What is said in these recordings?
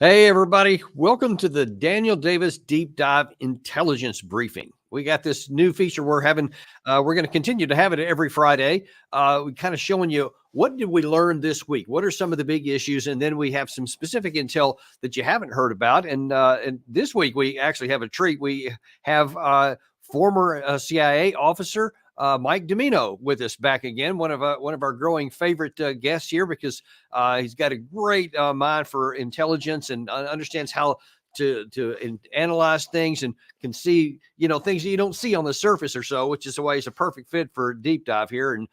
Hey, everybody. Welcome to the Daniel Davis Deep Dive Intelligence Briefing. We got this new feature we're having. We're going to continue to have it every Friday. We kind of showing you what did we learn this week? What are some of the big issues? And then we have some specific intel that you haven't heard about. And this week we actually have a treat. We have former CIA officer Mike Dimino with us back again, one of our growing favorite guests here because he's got a great mind for intelligence and understands how to analyze things and can see things that you don't see on the surface or so, which is why he's a perfect fit for a deep dive here. And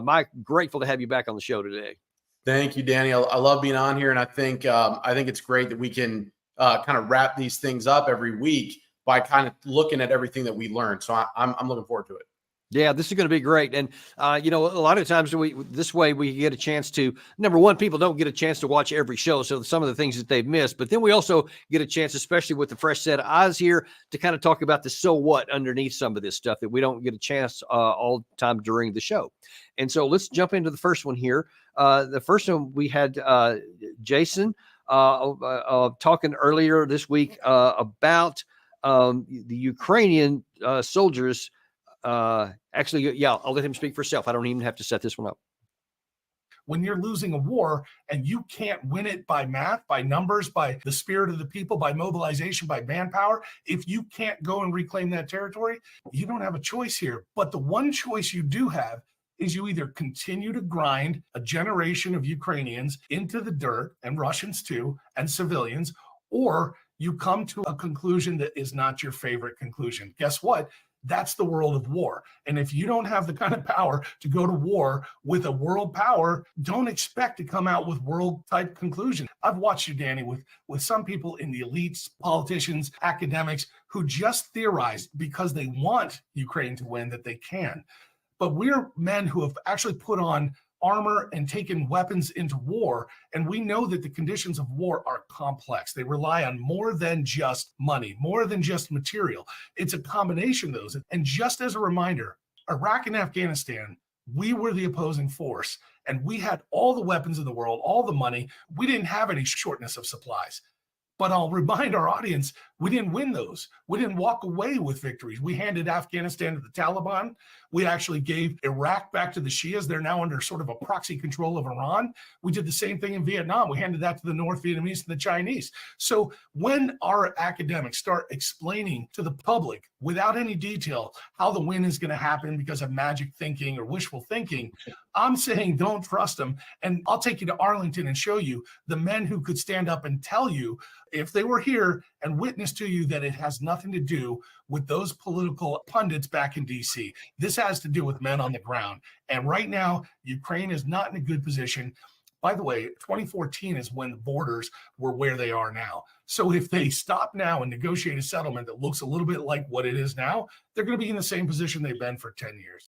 Mike, grateful to have you back on the show today. Thank you, Danny. I love being on here, and I think it's great that we can kind of wrap these things up every week by kind of looking at everything that we learned. So I'm looking forward to it. Yeah, this is going to be great. And, a lot of times this way we get a chance to, number one, people don't get a chance to watch every show. So some of the things that they've missed, but then we also get a chance, especially with the fresh set of eyes here, to kind of talk about the so what underneath some of this stuff that we don't get a chance all the time during the show. And so let's jump into the first one here. The first one we had Jason talking earlier this week about the Ukrainian soldiers. Actually, yeah, I'll let him speak for himself. I don't even have to set this one up. When you're losing a war and you can't win it by math, by numbers, by the spirit of the people, by mobilization, by manpower, if you can't go and reclaim that territory, you don't have a choice here. But the one choice you do have is you either continue to grind a generation of Ukrainians into the dirt, and Russians too, and civilians, or you come to a conclusion that is not your favorite conclusion. Guess what? That's the world of war. And if you don't have the kind of power to go to war with a world power, don't expect to come out with world type conclusion. I've watched you, Danny, with some people in the elites, politicians, academics, who just theorize because they want Ukraine to win that they can. But we're men who have actually put on armor and taken weapons into war. And we know that the conditions of war are complex. They rely on more than just money, more than just material. It's a combination of those. And just as a reminder, Iraq and Afghanistan, we were the opposing force, and we had all the weapons in the world, all the money. We didn't have any shortness of supplies. But I'll remind our audience, we didn't win those. We didn't walk away with victories. We handed Afghanistan to the Taliban. We actually gave Iraq back to the Shias. They're now under sort of a proxy control of Iran. We did the same thing in Vietnam. We handed that to the North Vietnamese and the Chinese. So when our academics start explaining to the public without any detail how the win is going to happen because of magic thinking or wishful thinking, I'm saying don't trust them. And I'll take you to Arlington and show you the men who could stand up and tell you, if they were here, and witness to you that it has nothing to do with those political pundits back in DC. This has to do with men on the ground. And right now, Ukraine is not in a good position. By the way, 2014 is when the borders were where they are now. So if they stop now and negotiate a settlement that looks a little bit like what it is now, they're going to be in the same position they've been for 10 years.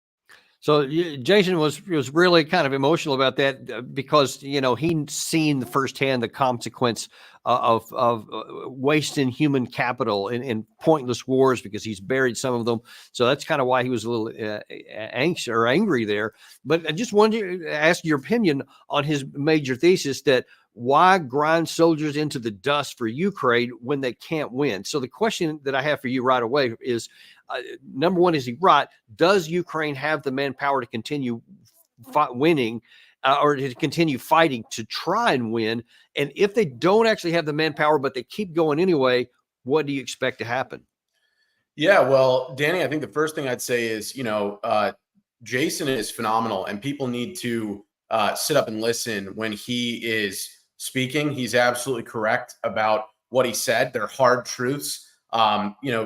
So Jason was really kind of emotional about that because he'd seen firsthand the consequence of wasting human capital in pointless wars because he's buried some of them. So that's kind of why he was a little anxious or angry there. But I just wanted to ask your opinion on his major thesis that why grind soldiers into the dust for Ukraine when they can't win? So the question that I have for you right away is, number one, is he right? Does Ukraine have the manpower to continue winning or to continue fighting to try and win? And if they don't actually have the manpower, but they keep going anyway, what do you expect to happen? Yeah, well, Danny, I think the first thing I'd say is, Jason is phenomenal, and people need to sit up and listen when he is speaking. He's absolutely correct about what he said. They're hard truths.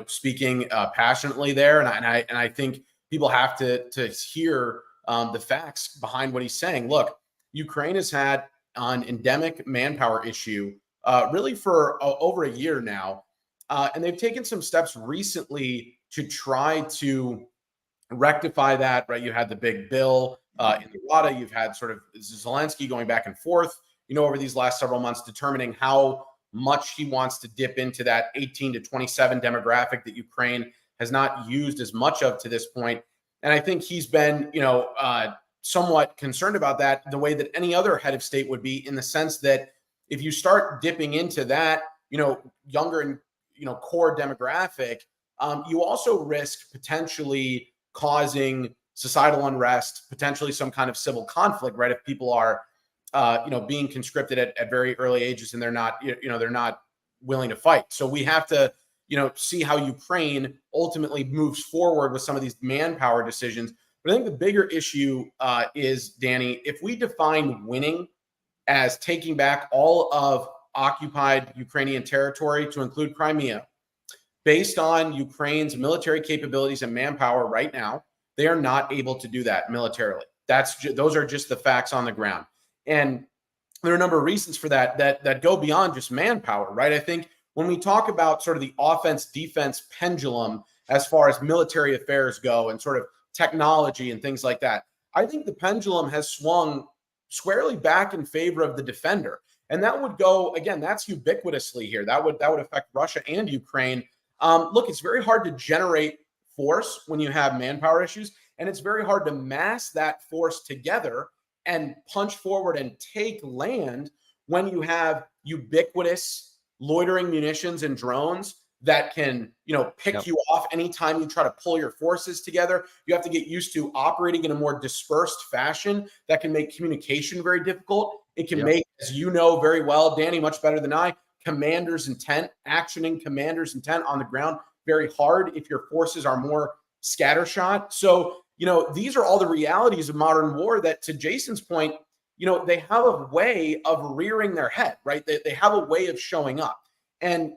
Speaking passionately there, and I think people have to hear the facts behind what he's saying. Look, Ukraine has had an endemic manpower issue really for over a year now, and they've taken some steps recently to try to rectify that. Right, you had the big bill in the WADA. You've had sort of Zelensky going back and forth, over these last several months, determining how much he wants to dip into that 18 to 27 demographic that Ukraine has not used as much of to this point. And I think he's been, somewhat concerned about that the way that any other head of state would be, in the sense that if you start dipping into that, younger and, core demographic, you also risk potentially causing societal unrest, potentially some kind of civil conflict, right? If people are, being conscripted at very early ages and they're not willing to fight. So we have to, see how Ukraine ultimately moves forward with some of these manpower decisions. But I think the bigger issue is, Danny, if we define winning as taking back all of occupied Ukrainian territory to include Crimea, based on Ukraine's military capabilities and manpower right now, they are not able to do that militarily. Those are just the facts on the ground. And there are a number of reasons for that go beyond just manpower, right? I think when we talk about sort of the offense defense pendulum as far as military affairs go and sort of technology and things like that, I think the pendulum has swung squarely back in favor of the defender. And that would go, again, that's ubiquitously here. That would affect Russia and Ukraine. Look, it's very hard to generate force when you have manpower issues, and it's very hard to mass that force together and punch forward and take land when you have ubiquitous loitering munitions and drones that can, pick you off anytime you try to pull your forces together. You have to get used to operating in a more dispersed fashion that can make communication very difficult. It can make, as you know very well, Danny, much better than I, actioning commanders' intent on the ground very hard if your forces are more scattershot. So, these are all the realities of modern war that, to Jason's point, they have a way of rearing their head, right? They have a way of showing up. And,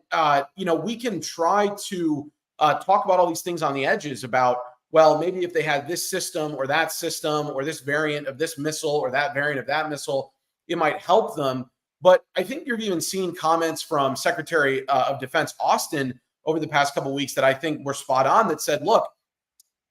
we can try to talk about all these things on the edges about, well, maybe if they had this system or this variant of this missile or that variant of that missile, it might help them. But I think you've even seen comments from Secretary of Defense Austin over the past couple of weeks that I think were spot on, that said, look,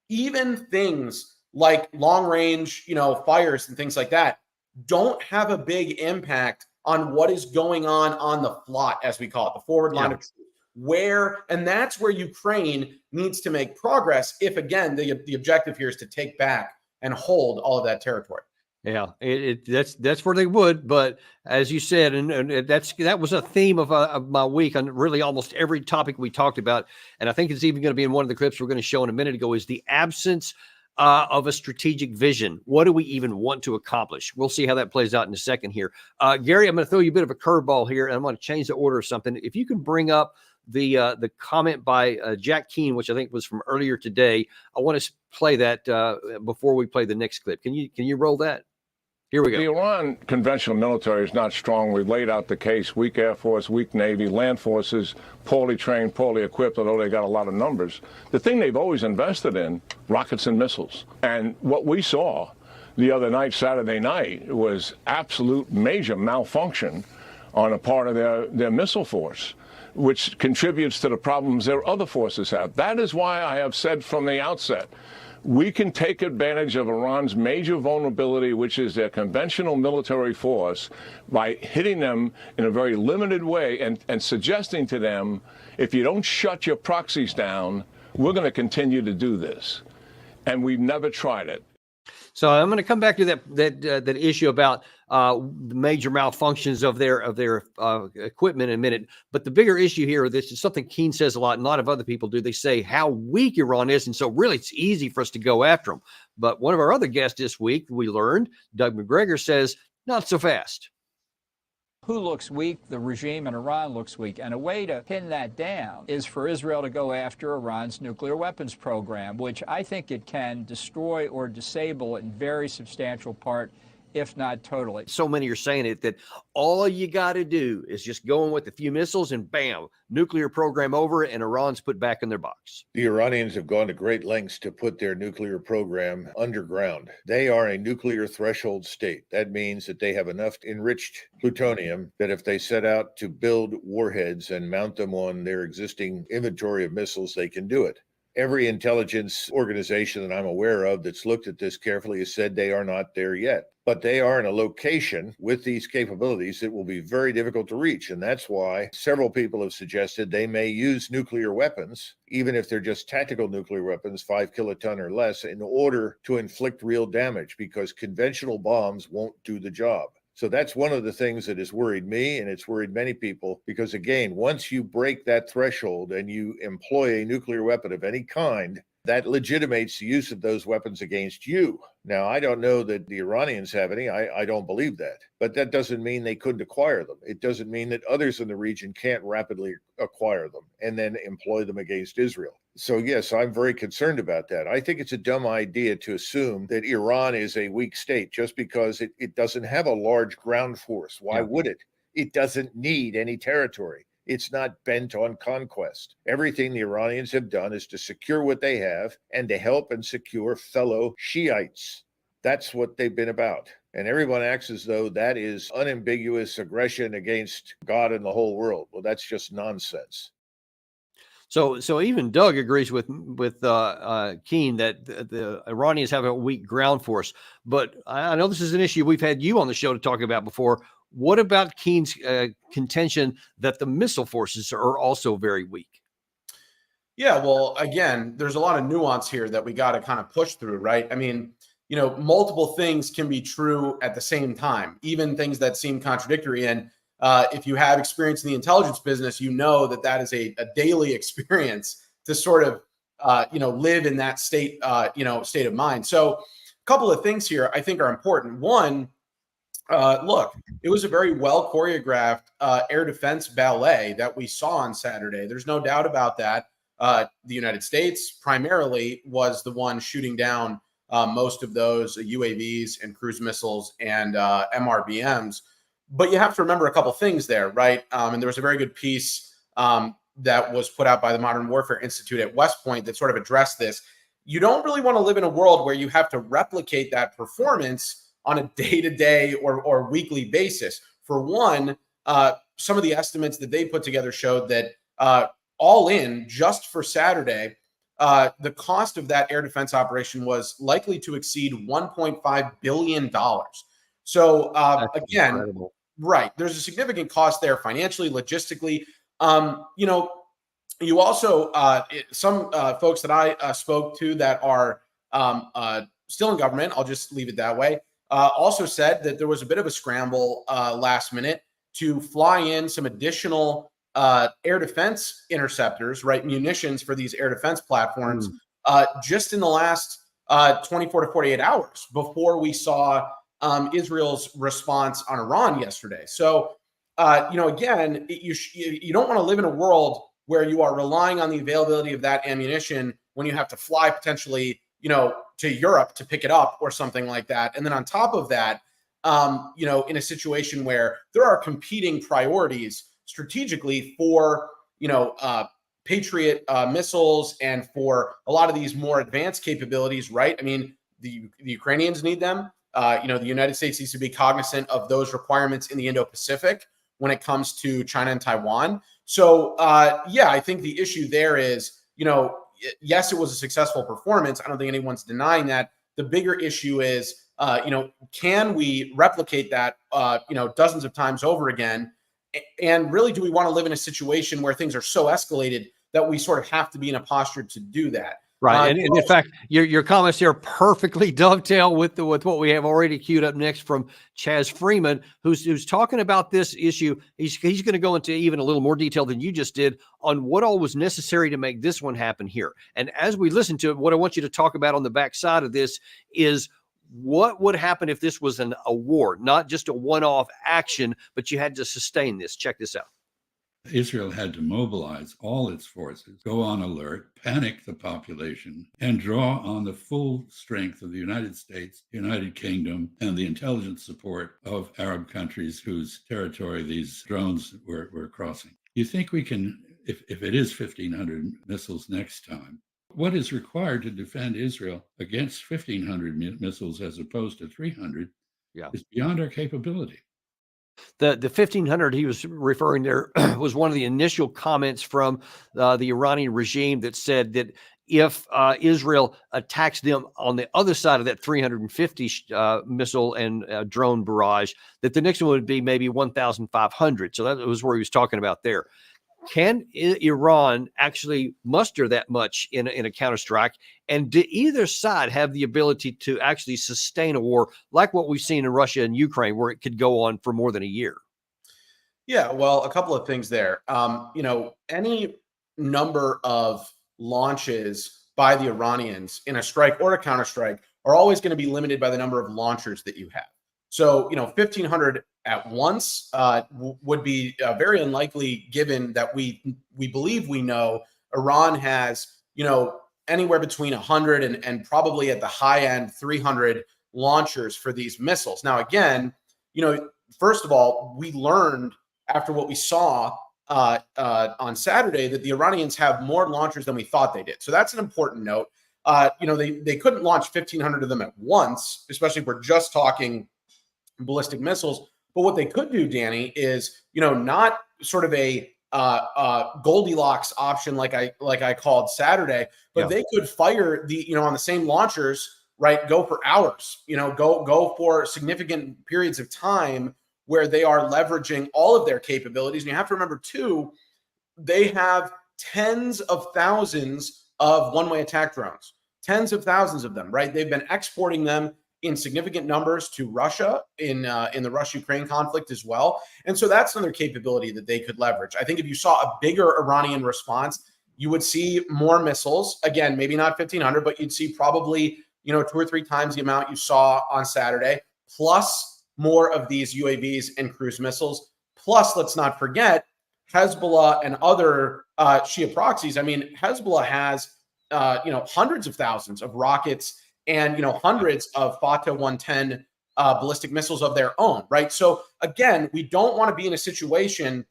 even things like long range, fires and things like that don't have a big impact on what is going on the FLOT, as we call it, the forward line of truth, and that's where Ukraine needs to make progress if, again, the objective here is to take back and hold all of that territory. Yeah, that's where they would. But as you said, and that was a theme of my week on really almost every topic we talked about. And I think it's even going to be in one of the clips we're going to show in a minute ago, is the absence of a strategic vision. What do we even want to accomplish? We'll see how that plays out in a second here. Gary, I'm going to throw you a bit of a curveball here, and I'm going to change the order of something. If you can bring up the comment by Jack Keane, which I think was from earlier today, I want to play that before we play the next clip. Can you roll that? Here we go. The Iran conventional military is not strong. We've laid out the case: weak Air Force, weak Navy, land forces, poorly trained, poorly equipped, although they got a lot of numbers. The thing they've always invested in, rockets and missiles. And what we saw the other night, Saturday night, was absolute major malfunction on a part of their missile force, which contributes to the problems their other forces have. That is why I have said from the outset, we can take advantage of Iran's major vulnerability, which is their conventional military force, by hitting them in a very limited way and suggesting to them, if you don't shut your proxies down, we're going to continue to do this. And we've never tried it. So I'm going to come back to that issue about the major malfunctions of their equipment in a minute. But the bigger issue here, this is something Keane says a lot, and a lot of other people do. They say how weak Iran is, and so really it's easy for us to go after them. But one of our other guests this week, we learned, Doug McGregor, says not so fast. Who looks weak? The regime in Iran looks weak. And a way to pin that down is for Israel to go after Iran's nuclear weapons program, which I think it can destroy or disable in very substantial part, if not totally. So many are saying it, that all you got to do is just go in with a few missiles and bam, nuclear program over, and Iran's put back in their box. The Iranians have gone to great lengths to put their nuclear program underground. They are a nuclear threshold state. That means that they have enough enriched plutonium that if they set out to build warheads and mount them on their existing inventory of missiles, they can do it. Every intelligence organization that I'm aware of that's looked at this carefully has said they are not there yet. But they are in a location with these capabilities that will be very difficult to reach. And that's why several people have suggested they may use nuclear weapons, even if they're just tactical nuclear weapons, 5 kiloton or less, in order to inflict real damage, because conventional bombs won't do the job. So that's one of the things that has worried me, and it's worried many people, because again, once you break that threshold and you employ a nuclear weapon of any kind, that legitimates the use of those weapons against you. Now, I don't know that the Iranians have any. I don't believe that. But that doesn't mean they couldn't acquire them. It doesn't mean that others in the region can't rapidly acquire them and then employ them against Israel. So, yes, I'm very concerned about that. I think it's a dumb idea to assume that Iran is a weak state just because it doesn't have a large ground force. Why would it? It doesn't need any territory. It's not bent on conquest. Everything the Iranians have done is to secure what they have and to help and secure fellow Shiites. That's what they've been about. And everyone acts as though that is unambiguous aggression against God and the whole world. Well, that's just nonsense. So even Doug agrees with Keen that the Iranians have a weak ground force. But I know this is an issue we've had you on the show to talk about before. What about Keen's contention that the missile forces are also very weak? Yeah, well, again, there's a lot of nuance here that we got to kind of push through, right? I mean, multiple things can be true at the same time, even things that seem contradictory. And if you have experience in the intelligence business, you know that is a daily experience to sort of, live in that state of mind. So a couple of things here I think are important. One, look, it was a very well choreographed air defense ballet that we saw on Saturday. There's no doubt about that. The United States primarily was the one shooting down most of those UAVs and cruise missiles and MRBMs. But you have to remember a couple things there, right? And there was a very good piece that was put out by the Modern Warfare Institute at West Point that sort of addressed this. You don't really want to live in a world where you have to replicate that performance on a day-to-day or weekly basis. For one, some of the estimates that they put together showed that all in, just for Saturday, the cost of that air defense operation was likely to exceed $1.5 billion. So again, incredible. Right, there's a significant cost there financially, logistically. You also, some folks that I spoke to that are still in government, I'll just leave it that way, also said that there was a bit of a scramble last minute to fly in some additional air defense interceptors, right, munitions for these air defense platforms just in the last 24 to 48 hours before we saw Israel's response on Iran yesterday. So, again, you don't want to live in a world where you are relying on the availability of that ammunition when you have to fly potentially, to Europe to pick it up or something like that. And then on top of that, in a situation where there are competing priorities strategically for, Patriot missiles and for a lot of these more advanced capabilities, right? I mean, the Ukrainians need them. The United States needs to be cognizant of those requirements in the Indo-Pacific when it comes to China and Taiwan. So, I think the issue there is, yes, it was a successful performance. I don't think anyone's denying that. The bigger issue is, can we replicate that, dozens of times over again? And really, do we want to live in a situation where things are so escalated that we sort of have to be in a posture to do that? Right. And in fact, your comments here perfectly dovetail with what we have already queued up next from Chaz Freeman, who's talking about this issue. He's going to go into even a little more detail than you just did on what all was necessary to make this one happen here. And as we listen to it, what I want you to talk about on the backside of this is what would happen if this was a war, not just a one-off action, but you had to sustain this. Check this out. Israel had to mobilize all its forces, go on alert, panic the population, and draw on the full strength of the United States, United Kingdom, and the intelligence support of Arab countries whose territory these drones were crossing. You think we can, if it is 1,500 missiles next time, what is required to defend Israel against 1,500 missiles as opposed to 300 is beyond our capability. The 1,500 he was referring there was one of the initial comments from the Iranian regime that said that if Israel attacks them on the other side of that 350 missile and drone barrage, that the next one would be maybe 1,500. So that was where he was talking about there. Can Iran actually muster that much in a counterstrike? And do either side have the ability to actually sustain a war like what we've seen in Russia and Ukraine, where it could go on for more than a year? Yeah, well, a couple of things there. Any number of launches by the Iranians in a strike or a counterstrike are always going to be limited by the number of launchers that you have. So, 1,500 at once would be very unlikely, given that we believe we know Iran has, anywhere between 100 and probably at the high end 300 launchers for these missiles. Now, again, first of all, we learned after what we saw on Saturday that the Iranians have more launchers than we thought they did. So that's an important note. They couldn't launch 1,500 of them at once, especially if we're just talking ballistic missiles. But what they could do, Danny, is not sort of a Goldilocks option like I called Saturday, but they could fire on the same launchers, right? Go for hours, go for significant periods of time where they are leveraging all of their capabilities. And you have to remember too, they have tens of thousands of one-way attack drones, tens of thousands of them, right? They've been exporting them in significant numbers to Russia in the Russia-Ukraine conflict as well. And so that's another capability that they could leverage. I think if you saw a bigger Iranian response, you would see more missiles. Again, maybe not 1,500, but you'd see probably, 2 or 3 times the amount you saw on Saturday, plus more of these UAVs and cruise missiles. Plus, let's not forget Hezbollah and other Shia proxies. I mean, Hezbollah has, hundreds of thousands of rockets and, hundreds of Fatah 110 ballistic missiles of their own, right? So again, we don't want to be in a situation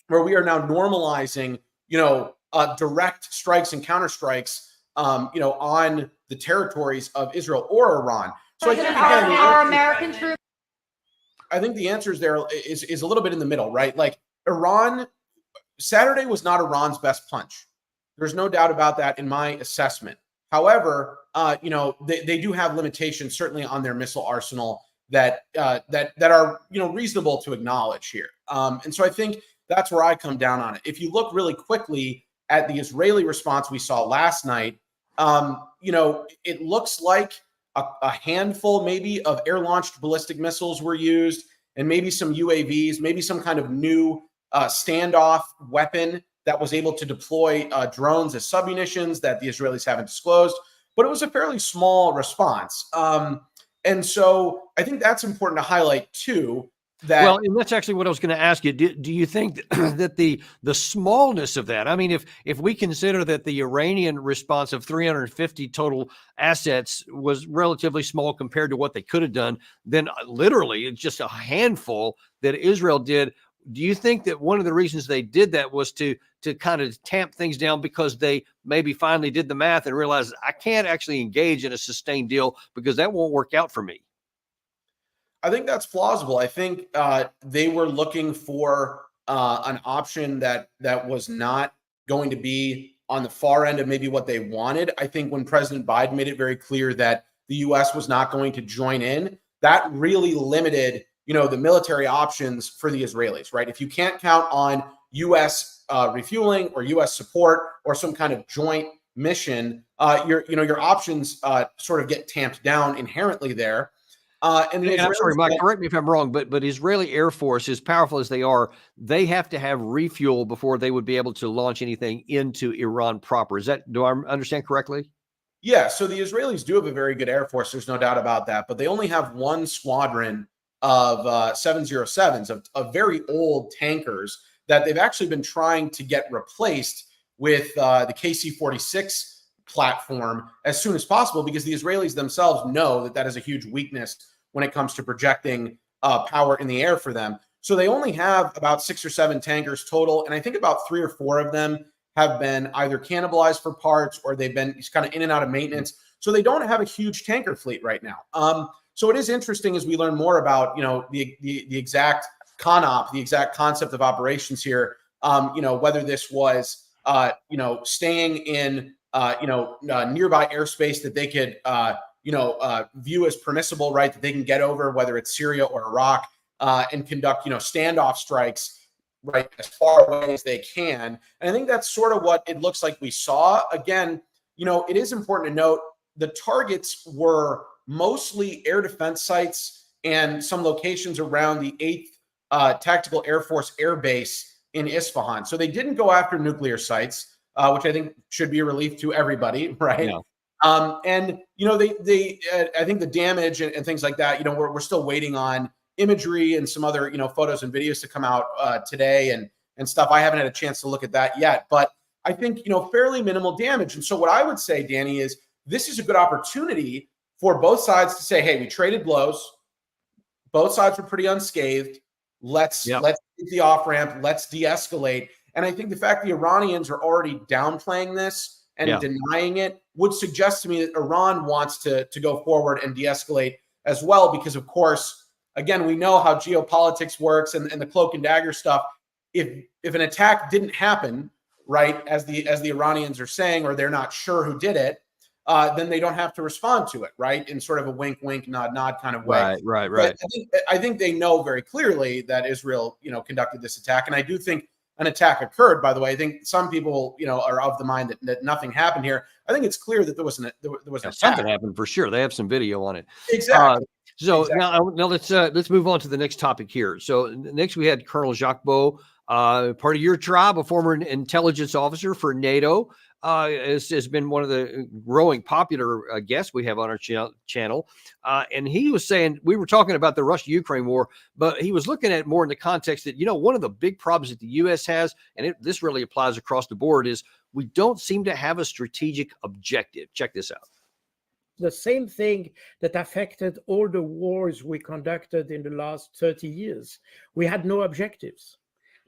where we are now normalizing, direct strikes and counterstrikes, on the territories of Israel or Iran. So I think, again, our American troops. I think the answer is a little bit in the middle, right? Like Iran, Saturday was not Iran's best punch. There's no doubt about that in my assessment. However, they do have limitations certainly on their missile arsenal that are reasonable to acknowledge here. And so I think that's where I come down on it. If you look really quickly at the Israeli response we saw last night, it looks like a handful maybe of air-launched ballistic missiles were used, and maybe some UAVs, maybe some kind of new standoff weapon that was able to deploy drones as submunitions that the Israelis haven't disclosed. But it was a fairly small response. And so I think that's important to highlight too. Well, and that's actually what I was going to ask you. Do you think that the smallness of that? I mean, if we consider that the Iranian response of 350 total assets was relatively small compared to what they could have done, then literally it's just a handful that Israel did. Do you think that one of the reasons they did that was to kind of tamp things down because they maybe finally did the math and realized I can't actually engage in a sustained deal because that won't work out for me? I think that's plausible. I think they were looking for an option that was not going to be on the far end of maybe what they wanted. I think when President Biden made it very clear that the U.S. was not going to join in, that really limited, the military options for the Israelis, right? If you can't count on U.S. Refueling or U.S. support or some kind of joint mission, your options sort of get tamped down inherently there. And I'm sorry, Mike, correct me if I'm wrong, but Israeli Air Force, as powerful as they are, they have to have refuel before they would be able to launch anything into Iran proper. Do I understand correctly? Yeah, so the Israelis do have a very good Air Force. There's no doubt about that. But they only have one squadron of 707s, of very old tankers that they've actually been trying to get replaced with the KC-46 platform as soon as possible, because the Israelis themselves know that is a huge weakness when it comes to projecting power in the air for them. So they only have about 6 or 7 tankers total, and I think about 3 or 4 of them have been either cannibalized for parts or they've been kind of in and out of maintenance. So they don't have a huge tanker fleet right now. So it is interesting as we learn more about the exact CONOP, the exact concept of operations here. Whether this was staying in nearby airspace that they could, view as permissible, right? That they can get over, whether it's Syria or Iraq, and conduct, standoff strikes. right, as far away as they can. And I think that's sort of what it looks like we saw. Again, it is important to note the targets were mostly air defense sites and some locations around the 8th Tactical Air Force Air Base in Isfahan. So they didn't go after nuclear sites, which I think should be a relief to everybody, right? Yeah. And they I think the damage and things like that, we're still waiting on imagery and some other photos and videos to come out today and stuff. I haven't had a chance to look at that yet, but I think fairly minimal damage. And so what I would say, Danny, is this is a good opportunity for both sides to say, hey, we traded blows. Both sides were pretty unscathed. Let's get the off ramp. Let's de-escalate. And I think the fact the Iranians are already downplaying this and denying it would suggest to me that Iran wants to go forward and de-escalate as well, because of course, again, we know how geopolitics works and the cloak and dagger stuff. If an attack didn't happen, right, as the Iranians are saying, or they're not sure who did it, then they don't have to respond to it, right, in sort of a wink, wink, nod, nod kind of way. Right. But I think they know very clearly that Israel, conducted this attack, and I do think an attack occurred. By the way, I think some people, are of the mind that nothing happened here. I think it's clear that there was an attack. Something happened for sure. They have some video on it. Exactly. Now let's move on to the next topic here. So next we had Colonel Jacques Beau, part of your tribe, a former intelligence officer for NATO. Has been one of the growing popular guests we have on our channel. And he was saying, we were talking about the Russia-Ukraine war, but he was looking at it more in the context that, one of the big problems that the U.S. has, and this really applies across the board, is we don't seem to have a strategic objective. Check this out. The same thing that affected all the wars we conducted in the last 30 years. We had no objectives.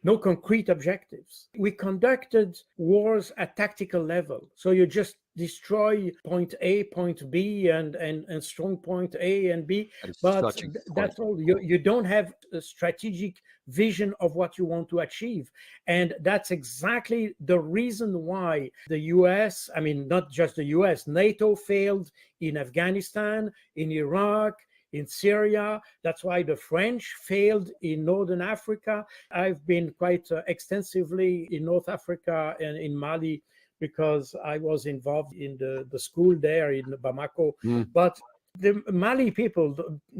No concrete objectives. We conducted wars at tactical level. So you just destroy point A, point B, and strong point A and B. But that's all. You don't have a strategic vision of what you want to achieve. And that's exactly the reason why the US, not just the US, NATO failed in Afghanistan, in Iraq, in Syria. That's why the French failed in Northern Africa. I've been quite extensively in North Africa and in Mali because I was involved in the school there in Bamako. But the Mali people,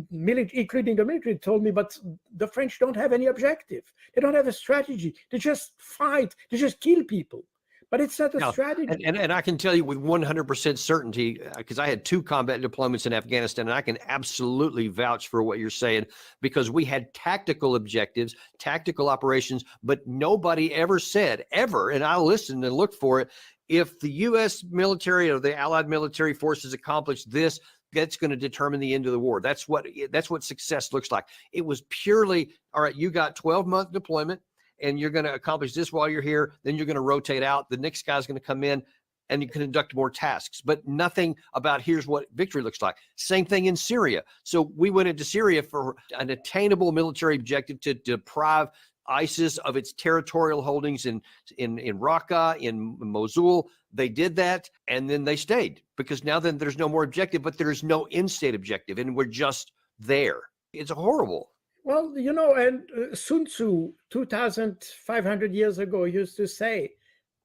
including the military, told me, but the French don't have any objective. They don't have a strategy. They just fight. They just kill people. But it's not a strategy. And I can tell you with 100% certainty, because I had 2 combat deployments in Afghanistan, and I can absolutely vouch for what you're saying, because we had tactical objectives, tactical operations, but nobody ever said, ever, and I listened and looked for it, if the U.S. military or the Allied military forces accomplish this, that's going to determine the end of the war. That's what success looks like. It was purely, all right, you got 12-month deployment, and you're going to accomplish this while you're here, then you're going to rotate out. The next guy's going to come in and you can conduct more tasks, but nothing about here's what victory looks like. Same thing in Syria. So we went into Syria for an attainable military objective to deprive ISIS of its territorial holdings in Raqqa, in Mosul. They did that, and then they stayed, because now then there's no more objective, but there's no in-state objective, and we're just there. It's horrible. Well, and Sun Tzu, 2,500 years ago, used to say,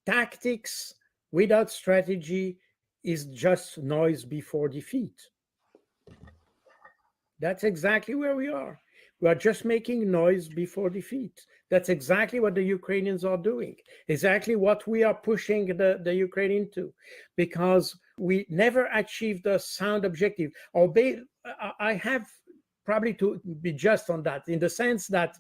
tactics without strategy is just noise before defeat. That's exactly where we are. We are just making noise before defeat. That's exactly what the Ukrainians are doing, exactly what we are pushing the Ukraine into, because we never achieved a sound objective. I have probably to be just on that, in the sense that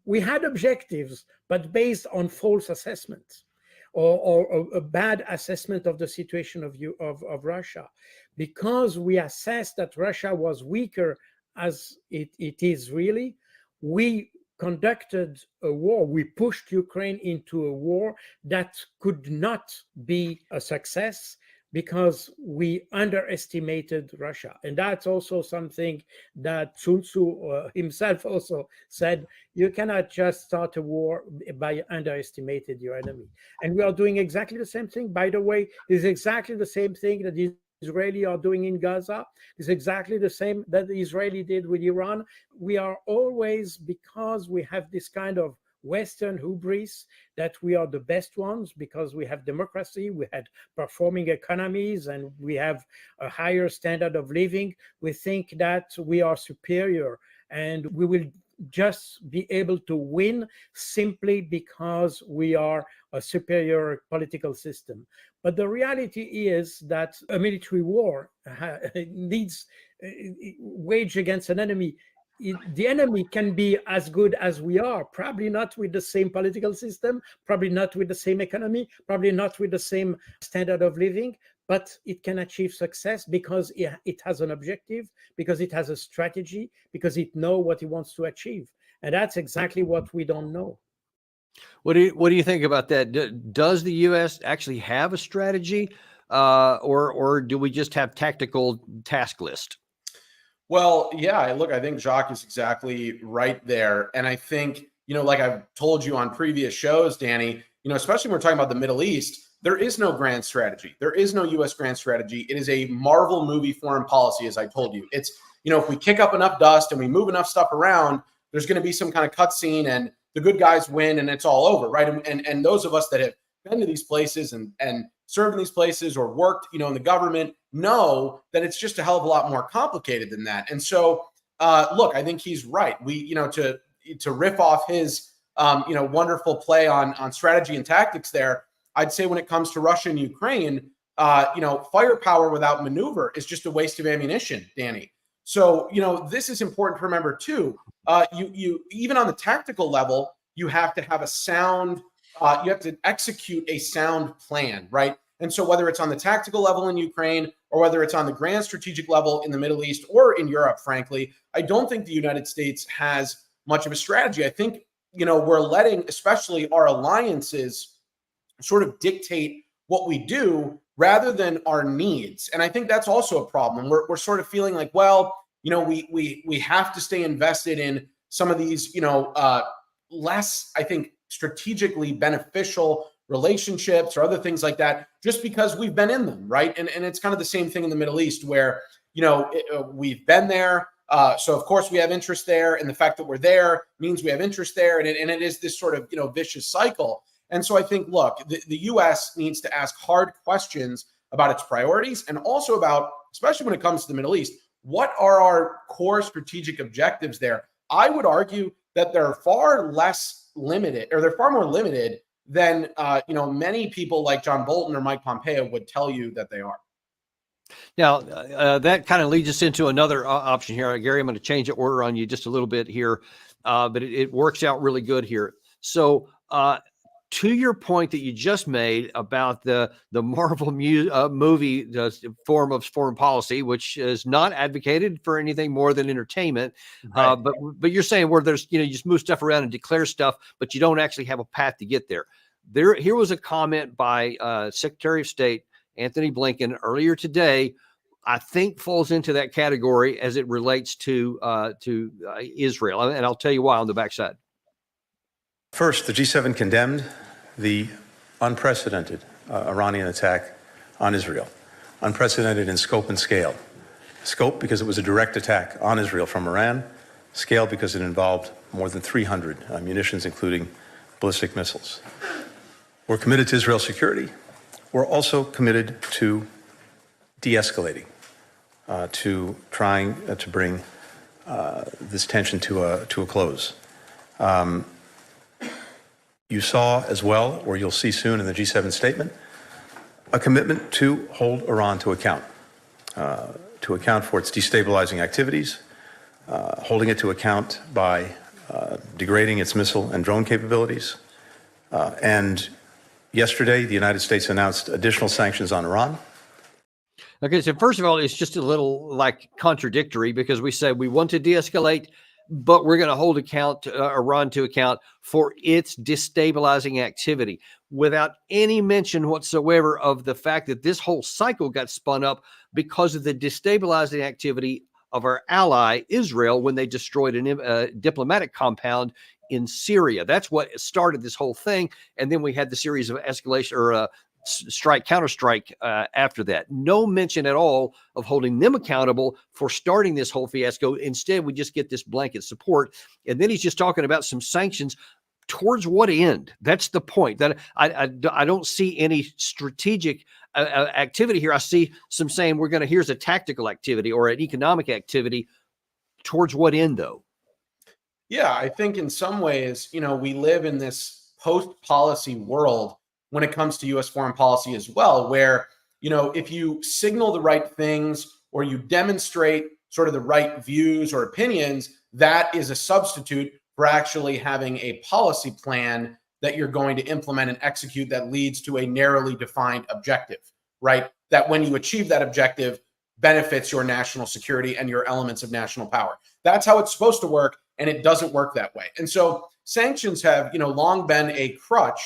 we had objectives, but based on false assessments or a bad assessment of the situation of Russia. Because we assessed that Russia was weaker as it is really, we conducted a war. We pushed Ukraine into a war that could not be a success, because we underestimated Russia. And that's also something that Sun Tzu himself also said, you cannot just start a war by underestimating your enemy. And we are doing exactly the same thing. By the way, it's exactly the same thing that the Israeli are doing in Gaza. It's exactly the same that the Israeli did with Iran. We are always, because we have this kind of Western hubris that we are the best ones because we have democracy, we had performing economies, and we have a higher standard of living. We think that we are superior and we will just be able to win simply because we are a superior political system. But the reality is that a military war needs wage against an enemy. The enemy can be as good as we are, probably not with the same political system, probably not with the same economy, probably not with the same standard of living, but it can achieve success because it has an objective, because it has a strategy, because it knows what it wants to achieve. And that's exactly what we don't know. What do you think about that? Does the U.S. actually have a strategy, or do we just have tactical task list? Well, yeah, look, I think Jacques is exactly right there. And I think, like I've told you on previous shows, Danny, especially when we're talking about the Middle East, there is no grand strategy. There is no U.S. grand strategy. It is a Marvel movie foreign policy, as I told you. It's, if we kick up enough dust and we move enough stuff around, there's going to be some kind of cutscene and the good guys win and it's all over, right? And those of us that have been to these places and served in these places or worked, in the government know that it's just a hell of a lot more complicated than that. And so, look, I think he's right. We, to riff off his, wonderful play on strategy and tactics there, I'd say when it comes to Russia and Ukraine, firepower without maneuver is just a waste of ammunition, Danny. So, this is important to remember too. You even on the tactical level, you have to have a sound, you have to execute a sound plan, right? And so whether it's on the tactical level in Ukraine or whether it's on the grand strategic level in the Middle East or in Europe, frankly, I don't think the United States has much of a strategy. I think, we're letting especially our alliances sort of dictate what we do rather than our needs. And I think that's also a problem. We're sort of feeling like, well, we have to stay invested in some of these, less, I think, strategically beneficial relationships or other things like that, just because we've been in them, right? And it's kind of the same thing in the Middle East where, we've been there. So of course we have interest there. And the fact that we're there means we have interest there. And it is this sort of, vicious cycle. And so I think, look, the U.S. needs to ask hard questions about its priorities and also about, especially when it comes to the Middle East, what are our core strategic objectives there? I would argue that they're far less limited, or they're far more limited than, many people like John Bolton or Mike Pompeo would tell you that they are. Now, that kind of leads us into another option here. Gary, I'm going to change the order on you just a little bit here, but it works out really good here. So, to your point that you just made about the Marvel movie form of foreign policy, which is not advocated for anything more than entertainment, Right. but you're saying where there's you just move stuff around and declare stuff, but you don't actually have a path to get there. Here was a comment by Secretary of State Anthony Blinken earlier today. I think falls into that category as it relates to Israel, and I'll tell you why on the backside. First, the G7 condemned the unprecedented Iranian attack on Israel, unprecedented in scope and scale. Scope because it was a direct attack on Israel from Iran, scale because it involved more than 300 munitions, including ballistic missiles. We're committed to Israel's security. We're also committed to de-escalating, to trying to bring this tension to a close. You saw as well, or you'll see soon in the G7 statement, a commitment to hold Iran to account for its destabilizing activities, holding it to account by degrading its missile and drone capabilities. And yesterday, the United States announced additional sanctions on Iran. Okay, so first of all, it's just a little like contradictory because we say we want to de-escalate, but we're going to hold Iran to account for its destabilizing activity without any mention whatsoever of the fact that this whole cycle got spun up because of the destabilizing activity of our ally Israel when they destroyed a diplomatic compound in Syria. That's what started this whole thing. And then we had the series of escalation or counterstrike after that. No mention at all of holding them accountable for starting this whole fiasco. Instead, we just get this blanket support. And then he's just talking about some sanctions. towards what end? That's the point. That I don't see any strategic activity here. I see some saying here's a tactical activity or an economic activity. Towards what end, though? Yeah, I think in some ways, we live in this post-policy world when it comes to U.S. foreign policy as well, where, if you signal the right things or you demonstrate sort of the right views or opinions, that is a substitute for actually having a policy plan that you're going to implement and execute that leads to a narrowly defined objective, right? That when you achieve that objective, benefits your national security and your elements of national power. That's how it's supposed to work, and it doesn't work that way. And so sanctions have, long been a crutch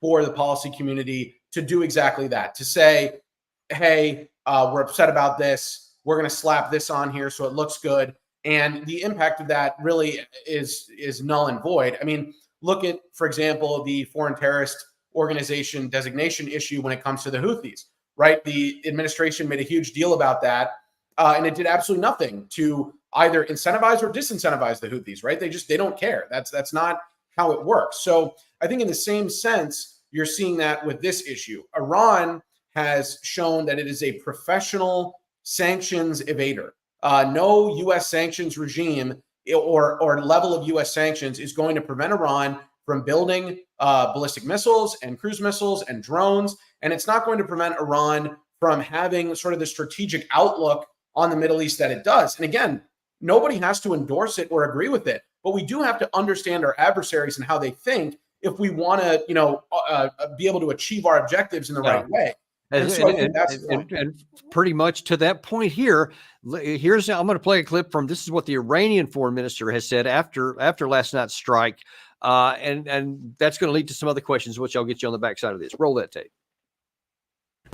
for the policy community to do exactly that, to say, hey, we're upset about this. We're going to slap this on here so it looks good. And the impact of that really is null and void. I mean, look at, for example, the foreign terrorist organization designation issue when it comes to the Houthis, right? The administration made a huge deal about that, and it did absolutely nothing to either incentivize or disincentivize the Houthis, right? They don't care. That's not how it works. So I think in the same sense, you're seeing that with this issue. Iran has shown that it is a professional sanctions evader. No U.S. sanctions regime or level of U.S. sanctions is going to prevent Iran from building ballistic missiles and cruise missiles and drones. And it's not going to prevent Iran from having sort of the strategic outlook on the Middle East that it does. And again, nobody has to endorse it or agree with it, but we do have to understand our adversaries and how they think if we want to, be able to achieve our objectives in the right way. And pretty much to that point here, I'm going to play a clip from, this is what the Iranian foreign minister has said after last night's strike. And that's going to lead to some other questions, which I'll get you on the backside of this. Roll that tape.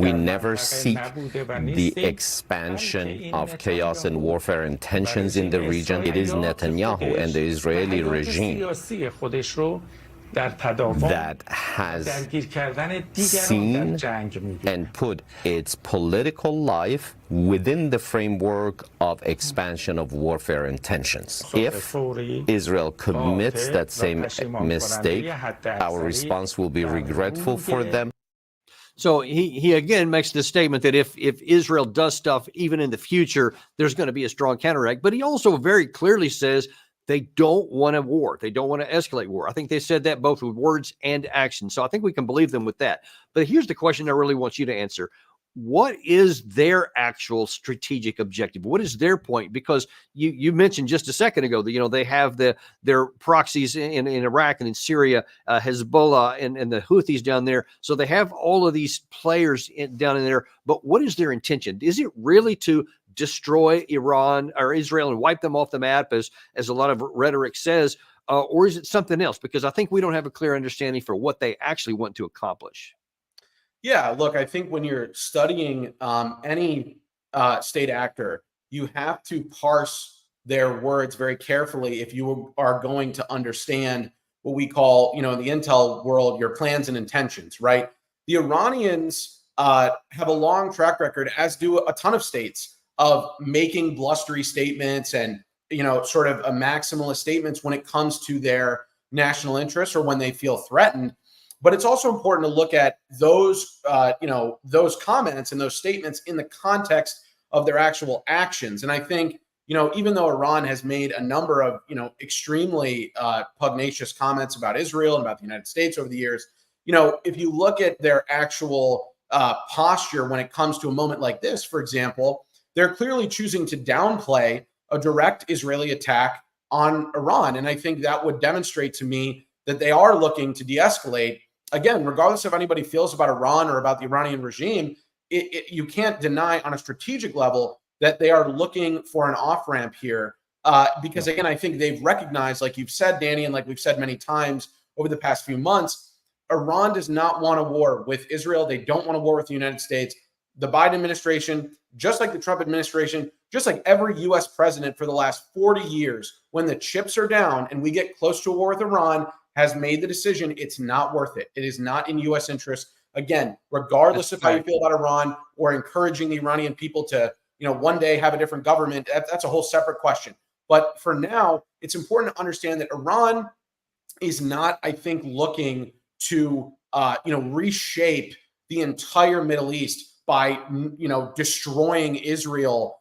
We never seek the expansion of chaos and warfare and tensions in the region. It is Netanyahu and the Israeli regime that has seen and put its political life within the framework of expansion of warfare and tensions. If Israel commits that same mistake, our response will be regretful for them. So he again makes the statement that if Israel does stuff even in the future, there's going to be a strong counteract. But he also very clearly says they don't want a war. They don't want to escalate war. I think they said that both with words and action. So I think we can believe them with that. But here's the question I really want you to answer. What is their actual strategic objective? What is their point? Because you mentioned just a second ago that, they have their proxies in Iraq and in Syria, Hezbollah and the Houthis down there. So they have all of these players down in there. But what is their intention? Is it really to destroy Iran or Israel and wipe them off the map, as a lot of rhetoric says, or is it something else? Because I think we don't have a clear understanding for what they actually want to accomplish. Yeah, look, I think when you're studying any state actor, you have to parse their words very carefully if you are going to understand what we call, in the intel world, your plans and intentions, right? The Iranians have a long track record, as do a ton of states, of making blustery statements and, sort of a maximalist statements when it comes to their national interests or when they feel threatened. But it's also important to look at those, those comments and those statements in the context of their actual actions. And I think, even though Iran has made a number of, extremely pugnacious comments about Israel and about the United States over the years, if you look at their actual posture when it comes to a moment like this, for example, they're clearly choosing to downplay a direct Israeli attack on Iran. And I think that would demonstrate to me that they are looking to de-escalate. Again, regardless of anybody feels about Iran or about the Iranian regime, you can't deny on a strategic level that they are looking for an off-ramp here. Because again, I think they've recognized, like you've said, Danny, and like we've said many times over the past few months, Iran does not want a war with Israel. They don't want a war with the United States. The Biden administration, just like the Trump administration, just like every U.S. president for the last 40 years, when the chips are down and we get close to a war with Iran, has made the decision it's not worth it. It is not in U.S. interest. Again, regardless of how you feel about Iran or encouraging the Iranian people to, one day have a different government, that's a whole separate question. But for now, it's important to understand that Iran is not, I think, looking to reshape the entire Middle East by destroying Israel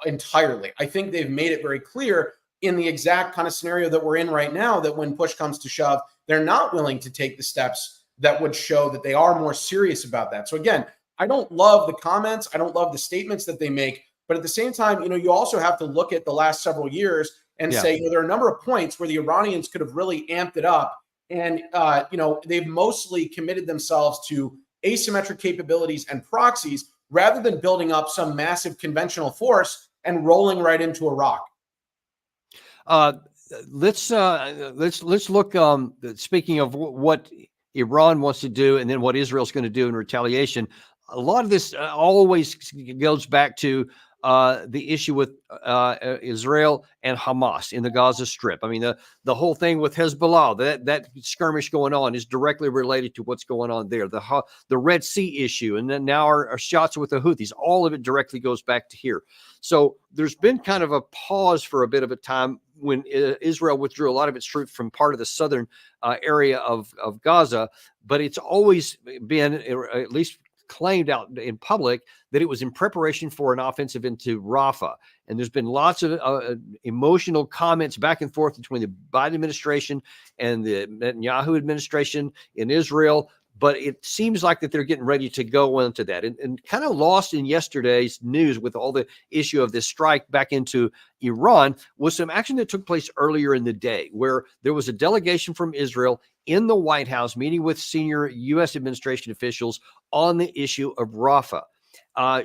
entirely. I think they've made it very clear in the exact kind of scenario that we're in right now that when push comes to shove, they're not willing to take the steps that would show that they are more serious about that. So again, I don't love the comments. I don't love the statements that they make. But at the same time, you also have to look at the last several years and say, there are a number of points where the Iranians could have really amped it up. And, they've mostly committed themselves to asymmetric capabilities and proxies rather than building up some massive conventional force and rolling right into Iraq. Let's look. Speaking of what Iran wants to do, and then what Israel's going to do in retaliation. A lot of this always goes back to the issue with Israel and Hamas in the Gaza Strip. I mean, the whole thing with Hezbollah, that skirmish going on is directly related to what's going on there. The Red Sea issue, and then now our shots with the Houthis, all of it directly goes back to here. So there's been kind of a pause for a bit of a time when Israel withdrew a lot of its troops from part of the southern area of Gaza, but it's always been, at least claimed out in public, that it was in preparation for an offensive into Rafah. And there's been lots of emotional comments back and forth between the Biden administration and the Netanyahu administration in Israel. But it seems like that they're getting ready to go into that. And kind of lost in yesterday's news with all the issue of this strike back into Iran was some action that took place earlier in the day, where there was a delegation from Israel in the White House meeting with senior U.S. administration officials on the issue of Rafah.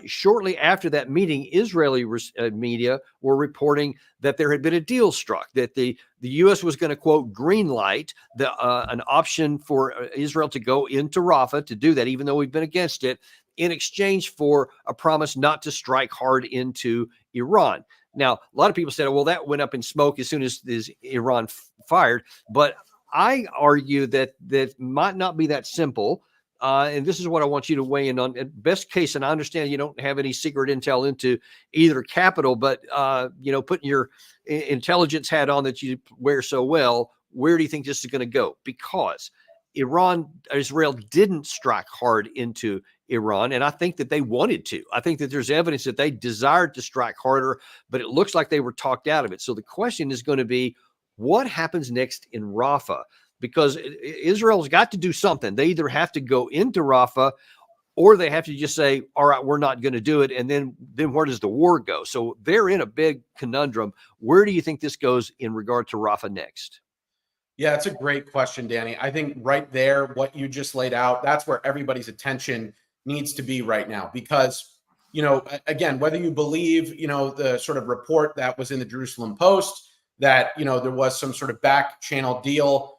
Shortly after that meeting, Israeli media were reporting that there had been a deal struck, that the U.S. was going to, quote, green light an option for Israel to go into Rafah to do that, even though we've been against it, in exchange for a promise not to strike hard into Iran. Now, a lot of people said, well, that went up in smoke as soon as Iran fired. But I argue that might not be that simple. And this is what I want you to weigh in on. At best case, and I understand you don't have any secret intel into either capital, but putting your intelligence hat on that you wear so well, where do you think this is going to go? Because Israel didn't strike hard into Iran, and I think that they wanted to. I think that there's evidence that they desired to strike harder, but it looks like they were talked out of it. So the question is going to be, what happens next in Rafah? Because Israel's got to do something. They either have to go into Rafah, or they have to just say, all right, we're not going to do it. And then where does the war go? So they're in a big conundrum. Where do you think this goes in regard to Rafah next? Yeah, it's a great question, Danny. I think right there, what you just laid out, that's where everybody's attention needs to be right now. Because, again, whether you believe, the sort of report that was in the Jerusalem Post, that, there was some sort of back channel deal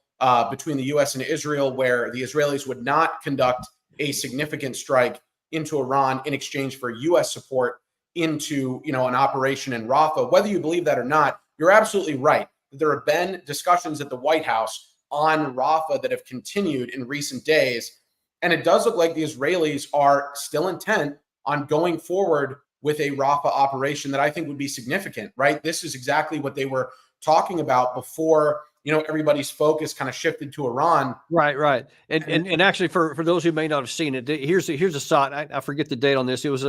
between the U.S. and Israel, where the Israelis would not conduct a significant strike into Iran in exchange for U.S. support into, an operation in Rafah. Whether you believe that or not, you're absolutely right. There have been discussions at the White House on Rafah that have continued in recent days. And it does look like the Israelis are still intent on going forward with a Rafah operation that I think would be significant, right? This is exactly what they were talking about before everybody's focus kind of shifted to Iran. Right. And actually, for those who may not have seen it, here's a shot. I forget the date on this. It was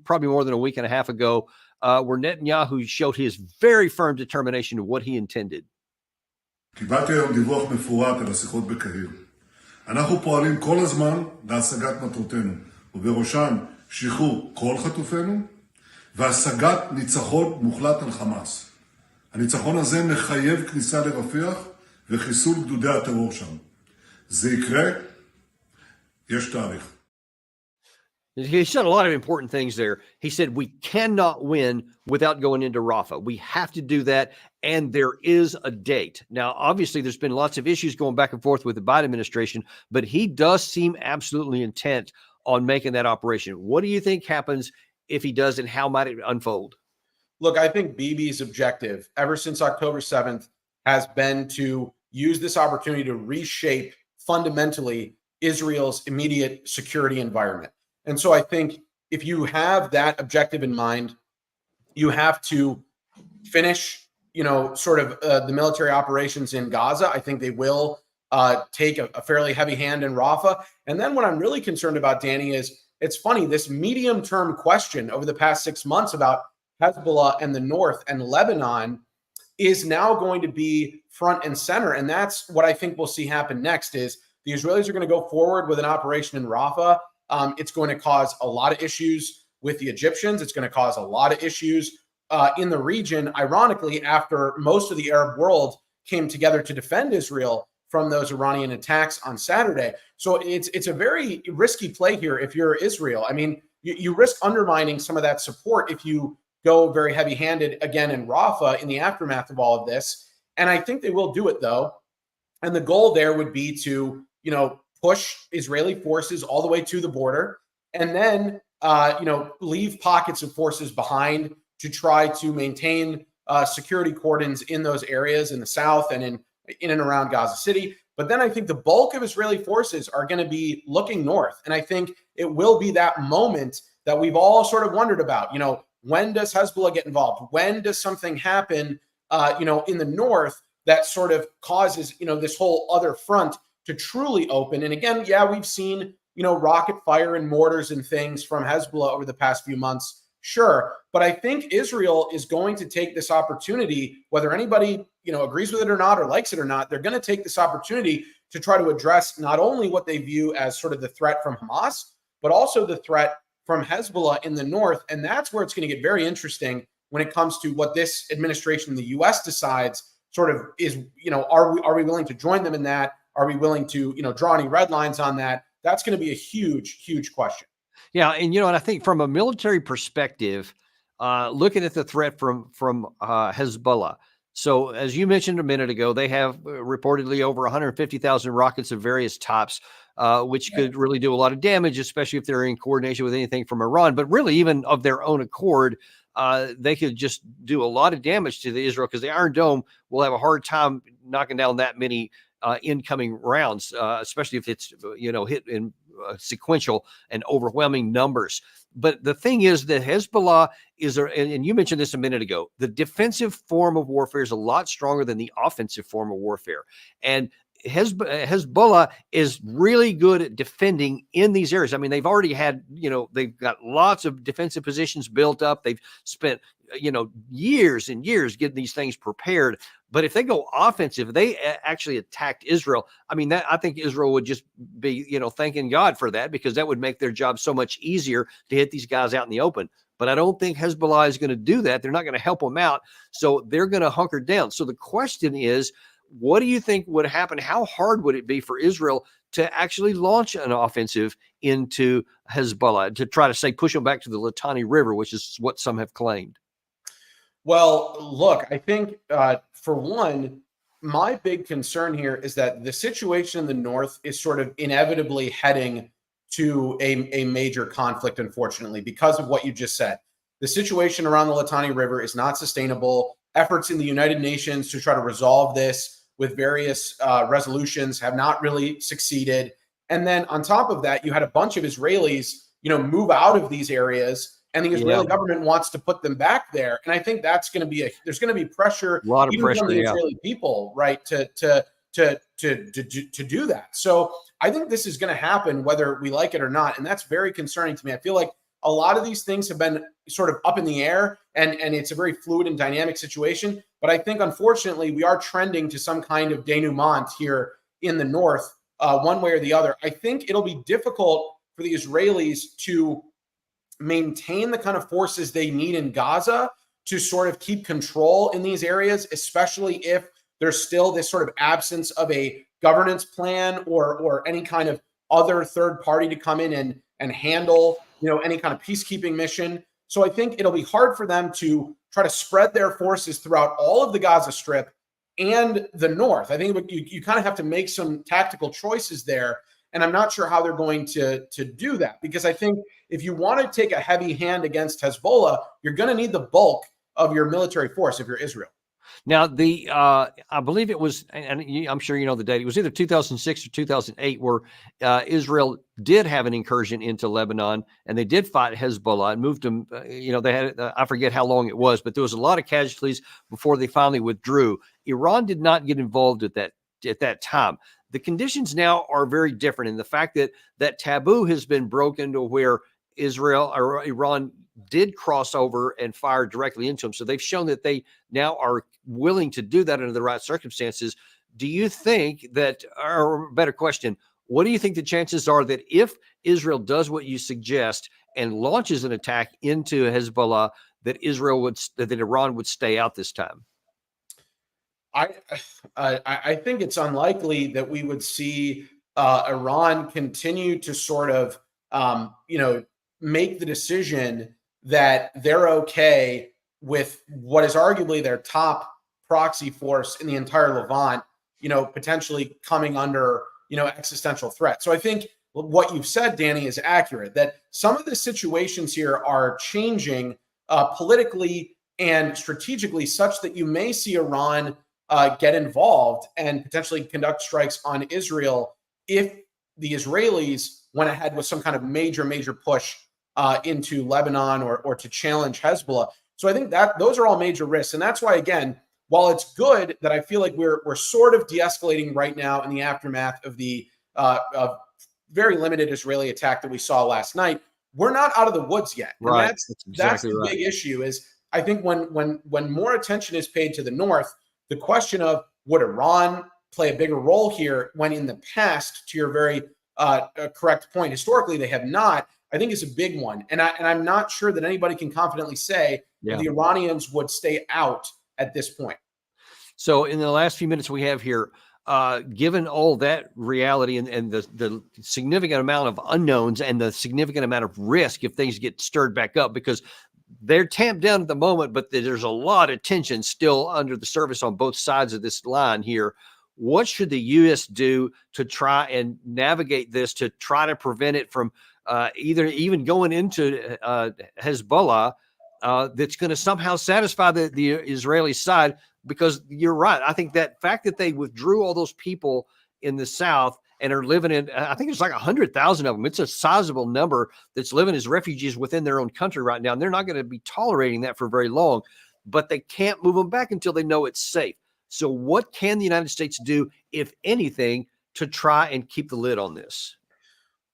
probably more than a week and a half ago, where Netanyahu showed his very firm determination of what he intended. קיבלתי היום דיווח מפורט על השיחות בקהיר. אנחנו פועלים כל הזמן להשגת מטרותינו, ובראשן שחרור כל חטופינו והשגת ניצחון מוחלט על חמאס. הניצחון הזה מחייב כניסה לרפיח וחיסול גדודי הטרור שם. זה יקרה, יש תאריך. He said a lot of important things there. He said, we cannot win without going into Rafah. We have to do that, and there is a date. Now, obviously, there's been lots of issues going back and forth with the Biden administration, but he does seem absolutely intent on making that operation. What do you think happens if he does, and how might it unfold? Look, I think Bibi's objective ever since October 7th has been to use this opportunity to reshape fundamentally Israel's immediate security environment. And so I think if you have that objective in mind, you have to finish sort of the military operations in Gaza. I think they will take a fairly heavy hand in Rafah. And then what I'm really concerned about, Danny, is it's funny, this medium-term question over the past 6 months about Hezbollah and the north and Lebanon is now going to be front and center. And that's what I think we'll see happen next is the Israelis are going to go forward with an operation in Rafah. It's going to cause a lot of issues with the Egyptians. It's going to cause a lot of issues in the region, ironically, after most of the Arab world came together to defend Israel from those Iranian attacks on Saturday. So it's a very risky play here if you're Israel. I mean, you risk undermining some of that support if you go very heavy-handed again in Rafah in the aftermath of all of this. And I think they will do it, though. And the goal there would be to, push Israeli forces all the way to the border and then, leave pockets of forces behind to try to maintain security cordons in those areas in the south and in and around Gaza City. But then I think the bulk of Israeli forces are going to be looking north. And I think it will be that moment that we've all sort of wondered about, when does Hezbollah get involved? When does something happen, in the north that sort of causes, this whole other front to truly open? And again, yeah, we've seen, rocket fire and mortars and things from Hezbollah over the past few months. Sure. But I think Israel is going to take this opportunity, whether anybody, agrees with it or not, or likes it or not, they're going to take this opportunity to try to address not only what they view as sort of the threat from Hamas, but also the threat from Hezbollah in the north. And that's where it's going to get very interesting when it comes to what this administration in the U.S. decides sort of is, are we willing to join them in that? Are we willing to, draw any red lines on that? That's going to be a huge, huge question. Yeah. And, and I think from a military perspective, looking at the threat from Hezbollah. So as you mentioned a minute ago, they have reportedly over 150,000 rockets of various types, which could really do a lot of damage, especially if they're in coordination with anything from Iran. But really, even of their own accord, they could just do a lot of damage to the Israel, because the Iron Dome will have a hard time knocking down that many incoming rounds, especially if it's hit in sequential and overwhelming numbers. But the thing is that Hezbollah and you mentioned this a minute ago, the defensive form of warfare is a lot stronger than the offensive form of warfare. And Hezbollah is really good at defending in these areas. I mean, they've already had, they've got lots of defensive positions built up. They've spent, years and years getting these things prepared. But if they go offensive, they actually attacked Israel. I mean, I think Israel would just be, thanking God for that, because that would make their job so much easier to hit these guys out in the open. But I don't think Hezbollah is going to do that. They're not going to help them out. So they're going to hunker down. So the question is, what do you think would happen? How hard would it be for Israel to actually launch an offensive into Hezbollah to try to say push them back to the Litani River, which is what some have claimed? Well, look, I think for one, my big concern here is that the situation in the north is sort of inevitably heading to a major conflict, unfortunately, because of what you just said. The situation around the Litani River is not sustainable. Efforts in the United Nations to try to resolve this with various resolutions have not really succeeded. And then on top of that, you had a bunch of Israelis, move out of these areas, and the Israeli government wants to put them back there. And I think that's going to be there's going to be pressure, a lot of even pressure from the Israeli people, right, to do that. So I think this is going to happen whether we like it or not, and that's very concerning to me. I feel like a lot of these things have been sort of up in the air, and it's a very fluid and dynamic situation. But I think, unfortunately, we are trending to some kind of denouement here in the north, one way or the other. I think it'll be difficult for the Israelis to maintain the kind of forces they need in Gaza to sort of keep control in these areas, especially if there's still this sort of absence of a governance plan or any kind of other third party to come in and handle, any kind of peacekeeping mission. So I think it'll be hard for them to try to spread their forces throughout all of the Gaza Strip and the north. I think you kind of have to make some tactical choices there. And I'm not sure how they're going to do that, because I think if you want to take a heavy hand against Hezbollah, you're going to need the bulk of your military force if you're Israel. Now, I believe it was, and I'm sure you know the date. It was either 2006 or 2008, where Israel did have an incursion into Lebanon, and they did fight Hezbollah and moved them. They had I forget how long it was, but there was a lot of casualties before they finally withdrew. Iran did not get involved at that time. The conditions now are very different, and the fact that that taboo has been broken to where Israel or Iran did cross over and fire directly into them. So they've shown that they now are willing to do that under the right circumstances. Do you think that, or better question, what do you think the chances are that if Israel does what you suggest and launches an attack into Hezbollah, that Iran would stay out this time? I think it's unlikely that we would see Iran continue to sort of make the decision that they're okay with what is arguably their top proxy force in the entire Levant, potentially coming under, existential threat. So I think what you've said, Danny, is accurate, that some of the situations here are changing politically and strategically such that you may see Iran get involved and potentially conduct strikes on Israel if the Israelis went ahead with some kind of major push into Lebanon or to challenge Hezbollah. So I think that those are all major risks. And that's why, again, while it's good that I feel like we're sort of de-escalating right now in the aftermath of the very limited Israeli attack that we saw last night, we're not out of the woods yet. And right. That's the big issue is I think when more attention is paid to the north, the question of would Iran play a bigger role here when in the past, to your very correct point, historically they have not, I think is a big one. And I'm not sure that anybody can confidently say that the Iranians would stay out at this point. So in the last few minutes we have here, given all that reality and the significant amount of unknowns and the significant amount of risk if things get stirred back up, because they're tamped down at the moment, but there's a lot of tension still under the surface on both sides of this line here. What should the U.S. do to try and navigate this, to try to prevent it from either even going into Hezbollah that's going to somehow satisfy the Israeli side? Because you're right. I think that fact that they withdrew all those people in the south and are living in, I think it's like 100,000 of them. It's a sizable number that's living as refugees within their own country right now. And they're not going to be tolerating that for very long, but they can't move them back until they know it's safe. So what can the United States do, if anything, to try and keep the lid on this?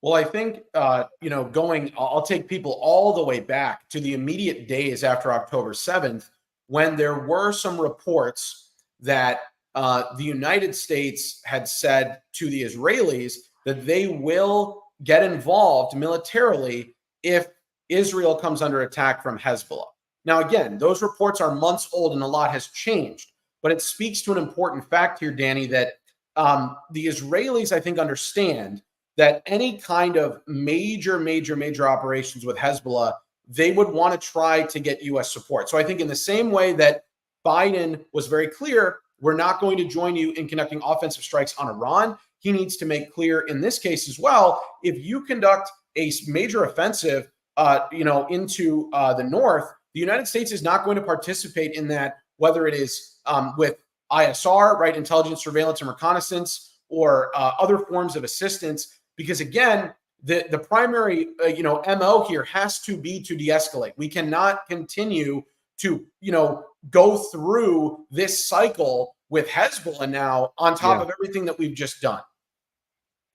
Well, I think, I'll take people all the way back to the immediate days after October 7th, when there were some reports that the United States had said to the Israelis that they will get involved militarily if Israel comes under attack from Hezbollah. Now, again, those reports are months old and a lot has changed, but it speaks to an important fact here, Danny, that the Israelis, I think, understand that any kind of major operations with Hezbollah, they would want to try to get U.S. support. So I think in the same way that Biden was very clear, we're not going to join you in conducting offensive strikes on Iran, he needs to make clear in this case as well, if you conduct a major offensive, into the north, the United States is not going to participate in that, whether it is with ISR, right, intelligence, surveillance, and reconnaissance, or other forms of assistance, because again, the primary MO here has to be to de-escalate. We cannot continue to go through this cycle with Hezbollah now on top of everything that we've just done.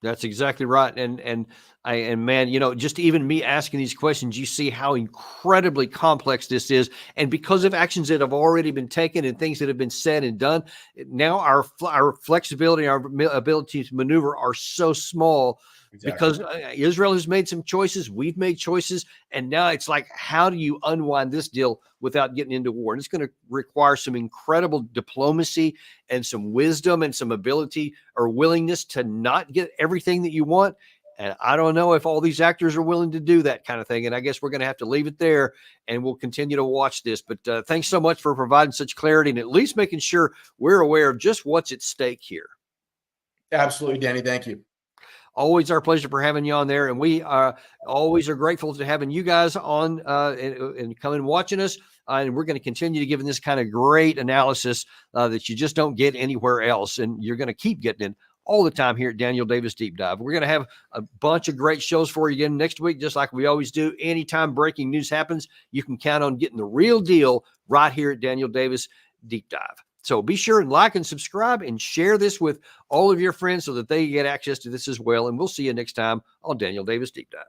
That's exactly right. And man, just even me asking these questions, you see how incredibly complex this is. And because of actions that have already been taken and things that have been said and done, now our flexibility, our ability to maneuver are so small. Exactly. Because Israel has made some choices, we've made choices, and now it's like, how do you unwind this deal without getting into war? And it's going to require some incredible diplomacy and some wisdom and some ability or willingness to not get everything that you want. And I don't know if all these actors are willing to do that kind of thing. And I guess we're going to have to leave it there, and we'll continue to watch this. But thanks so much for providing such clarity and at least making sure we're aware of just what's at stake here. Absolutely, Danny. Thank you. Always our pleasure for having you on there. And we always are grateful to having you guys on and coming and watching us. And we're going to continue to give this kind of great analysis that you just don't get anywhere else. And you're going to keep getting it all the time here at Daniel Davis Deep Dive. We're going to have a bunch of great shows for you again next week, just like we always do. Anytime breaking news happens, you can count on getting the real deal right here at Daniel Davis Deep Dive. So be sure and like and subscribe and share this with all of your friends so that they get access to this as well. And we'll see you next time on Daniel Davis Deep Dive.